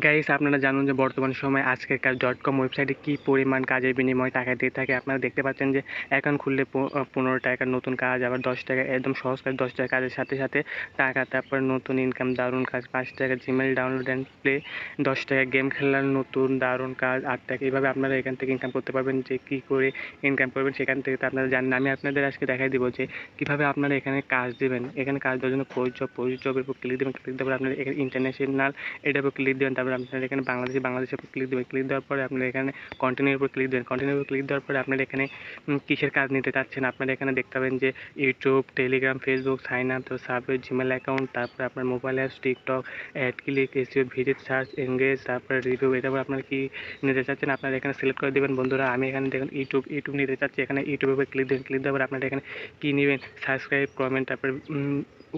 Guys, আপনারা জানুন যে বর্তমান সময়ে আজকেরকার .com ওয়েবসাইটে কী পরিমাণ কাজের বিনিময়ে টাকা দিয়ে থাকে। আপনারা দেখতে পাচ্ছেন যে অ্যাকাউন্ট খুললে 15 টাকার নতুন কাজ, আবার 10 টাকা একদম সহজ কাজ, 10 টাকা কাজের সাথে সাথে টাকা, তারপর নতুন ইনকাম, দারুণ কাজ 5 টাকা, জিমেল ডাউনলোড অ্যান্ড প্লে 10 টাকা, গেম খেলার নতুন দারুণ কাজ 8 টাকা। এইভাবে আপনারা এখান থেকে ইনকাম করতে পারবেন। যে কী করে ইনকাম করবেন সেখান থেকে তো আপনারা জানেন। আমি আপনাদের আজকে দেখাই দিব যে কীভাবে আপনারা এখানে কাজ দেবেন। এখানে কাজ দেওয়ার জন্য পোস্ট জবের উপর ক্লিক দেবেন। ক্লিক দেওয়ার পর আপনারা এখানে ইন্টারন্যাশনাল এটার উপর ক্লিক দেবেন। তারপরে আপনারা এখানে বাংলাদেশের উপর ক্লিক দেবেন। ক্লিক দেওয়ার পরে আপনারা এখানে কন্টিনিউর উপর ক্লিক দেবেন। কন্টিনিউর উপর ক্লিক দেওয়ার পরে আপনারা এখানে কিসের কাজ নিতে চাচ্ছেন আপনারা এখানে দেখতে পাবেন যে YouTube, Telegram, Facebook, sign up, তো সাবওয়ে, জিমেল অ্যাকাউন্ট, তারপরে আপনার mobile apps, TikTok, ad click, SEO, visit, search, engage, তারপরে রিভিউ। এটা আপনারা কি নিতে চাচ্ছেন আপনারা এখানে সিলেক্ট করে দেবেন বন্ধুরা। আমি এখানে দেখুন ইউটিউব নিতে চাচ্ছি। এখানে ইউটিউবের উপর ক্লিক দেবেন। ক্লিক দেওয়ার পরে আপনারা এখানে কী নেবেন, সাবস্ক্রাইব, কমেন্ট, তারপরে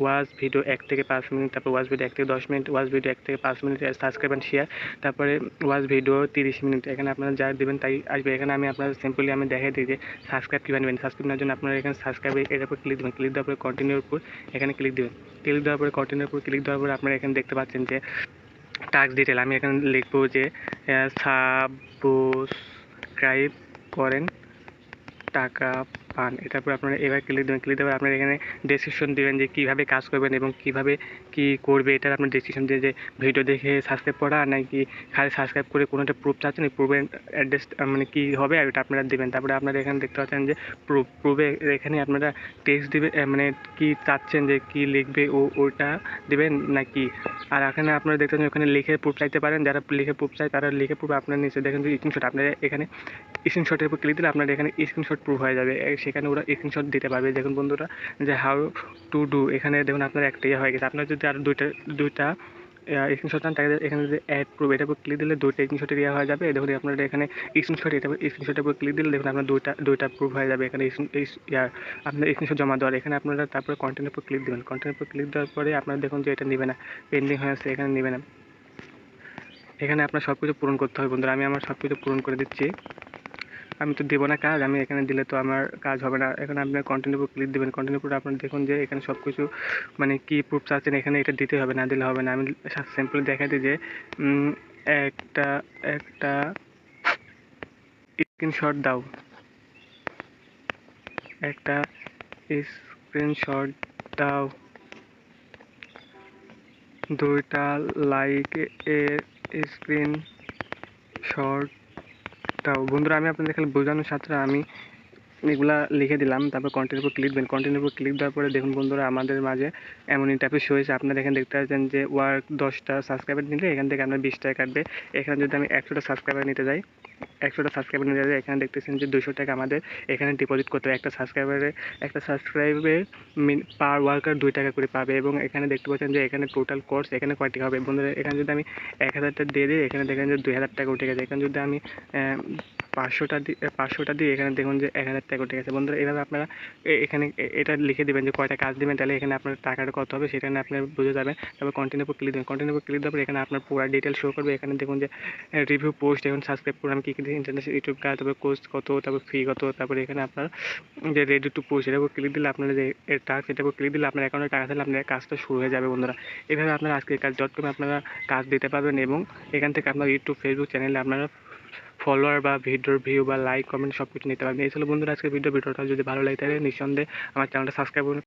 ওয়াচ ভিডিও 1 থেকে 5 মিনিট, তারপর ওয়াচ ভিডিও 1 থেকে 10 মিনিট, ওয়াচ ভিডিও 1 থেকে 5 মিনিট, সাবস্ক্রাইব অ্যান্ড শেয়ার, তারপরে ওয়াচ ভিডিও 30 মিনিট। এখানে আপনারা যা দেবেন তাই আসবে। এখানে আমি আপনাদের সিম্পলি আমি দেখাই দিই যে সাবস্ক্রাইব কীভাবে নেবেন। সাবস্ক্রাইব নেওয়ার জন্য আপনারা এখানে সাবস্ক্রাইব এর উপর ক্লিক দেবেন। ক্লিক দেওয়ার পরে কন্টিনিউর উপর এখানে ক্লিক দেবেন। ক্লিক দেওয়ার পরে কন্টিনিউর উপর ক্লিক দেওয়ার পরে আপনারা এখানে দেখতে পাচ্ছেন যে টাস্ক ডিটেল। আমি এখানে লিখবো যে সাবস্ক্রাইব করেন, টাকা পান। এটার পর আপনারা এবার ক্লিক দেবেন। ক্লিক দেওয়ার আপনারা এখানে ডেসক্রিপশন দেবেন যে কীভাবে কাজ করবেন এবং কীভাবে কী করবে। এটার আপনার ডেসক্রিপশন দিয়ে যে ভিডিও দেখে সাবস্ক্রাইব করা নাকি খালি সাবস্ক্রাইব করে কোনো একটা প্রুফ চাচ্ছেন, এই প্রুফের অ্যাড্রেস মানে কী হবে আর ওটা আপনারা দেবেন। তারপরে আপনারা এখানে দেখতে পাচ্ছেন যে প্রুফে এখানে আপনারা টেক্সট দেবে মানে কী চাচ্ছেন যে কী লিখবে ওটা দেবেন নাকি। আর এখানে আপনারা দেখতে পাচ্ছেন ওখানে লিখে প্রুফ চাইতে পারেন। যারা লিখে প্রুফ চায় তারা লিখে প্রুফ আপনার নিচে দেখেন যে স্ক্রিনশট। আপনারা এখানে স্ক্রিনশটের উপর ক্লিক দিলে আপনার এখানে স্ক্রিনশট প্রুফ হয়ে যাবে। সেখানে ওরা স্ক্রিনশট দিতে পারবে। দেখুন বন্ধুরা যে হাউ টু ডু, এখানে দেখুন আপনার একটাই হয়ে গেছে। আপনার যদি আরও দুইটা স্ক্রিনশট চান তাহলে এখানে যদি অ্যাড প্রুফ এটার উপর ক্লিক দিলে 2টা স্ক্রিনশটের ইয়ে হয়ে যাবে। দেখুন আপনার এখানে স্ক্রিনশট, এটা স্ক্রিনশটের উপর ক্লিক দিলে দেখুন আপনার দুইটা প্রুফ হয়ে যাবে। এখানে আপনার স্ক্রিনশট জমা দেওয়ার। এখানে আপনারা তারপরে কন্টেন্টের উপর ক্লিক দেবেন। কন্টেন্টের উপর ক্লিক দেওয়ার পরে আপনারা দেখুন যে এটা নেবে না, পেন্ডিং হয়ে আছে, এখানে নেবে না। এখানে আপনার সব কিছু পূরণ করতে হবে বন্ধুরা। আমি আমার সব কিছু পূরণ করে দিচ্ছি। আমি তো দেবো না কাজ, আমি এখানে দিলে তো আমার কাজ হবে না। এখানে আপনার কন্টিনিউ উপর ক্লিক দেবেন। কন্টিনিউ উপর আপনার দেখুন যে এখানে সব কিছু মানে কী প্রুফ চাচ্ছেন এখানে এটা দিতে হবে, না দিলে হবে না। আমি সিম্পলি দেখাই দিই যে একটা স্ক্রিনশট দাও, একটা স্ক্রিনশট দাও, 2টা লাইক এর স্ক্রিনশট দাও। বন্ধুরা আমি আপনাদের খালি বোঝানোর সাথে আমি এগুলা লিখে দিলাম। তারপর কন্টিনিউ উপর ক্লিক দেবেন। কন্টিনিউ উপর ক্লিক দেওয়ার পরে দেখুন বন্ধুরা আমাদের মাঝে এমন ইন্টারফেস শো হয়েছে। আপনারা এখানে দেখতে পাচ্ছেন যে ওয়ার্ক 10টা সাবস্ক্রাইবার নিলে এখান থেকে আপনার 20 টাকা কাটবে। এখানে যদি আমি 100টা সাবস্ক্রাইবার নিতে যাই, এখানে দেখতেছেন যে 200 টাকা আমাদের এখানে ডিপোজিট করতে হবে। একটা সাবস্ক্রাইবে পার ওয়ার্কার 2 টাকা করে পাবে। এবং এখানে দেখতে পাচ্ছেন যে এখানে টোটাল কোর্স এখানে কয়টি হবে বন্ধুরা। এখানে যদি আমি 1000টা দিয়ে দিই, এখানে দেখেন যে 2000 টাকা উঠে গেছে। এখানে যদি আমি 500টা দিয়ে এখানে দেখুন যে 1000 টাকা উঠে গেছে। বন্ধুরা এভাবে আপনারা এখানে এটা লিখে দেবেন যে কয়টা কাজ দেবেন, তাহলে এখানে আপনার টাকাটা কত হবে সেটা আপনার বুঝে যাবেন। তারপর কন্টিনিউ উপর ক্লিক দেবেন। কন্টিনিউ উপর ক্লিক দেওয়ার পর এখানে আপনার পুরো ডিটেল শো করবে। এখানে দেখুন যে রিভিউ, পোস্ট, এখন সাবস্ক্রাইব প্রোগ্রাম কী কী ইন্টারন্যাশনাল ইউটিউব কাজ, তারপর কোর্স কত, তারপর ফি কত, তারপরে এখানে আপনার যে রেডি টু পোস্ট এটার উপর ক্লিক দিলে আপনার যে টাস্ক এটার উপর ক্লিক দিলে আপনার অ্যাকাউন্টে টাকা থাকলে আপনার কাজটা শুরু হয়ে যাবে বন্ধুরা। এভাবে আপনারা আজকের কাজ .com আপনারা কাজ দিতে পারবেন এবং এখান থেকে আপনার ইউটিউব, ফেসবুক চ্যানেলে আপনারা ফলোয়ার বা ভিডিওর ভিউ বা লাইক, কমেন্ট সব কিছু নিতে পারবেন। এই ছিল বন্ধুরা আজকের ভিডিওটা যদি ভালো লাগে তাহলে নিঃসন্দেহে আমার চ্যানেলটা সাবস্ক্রাইব করুন।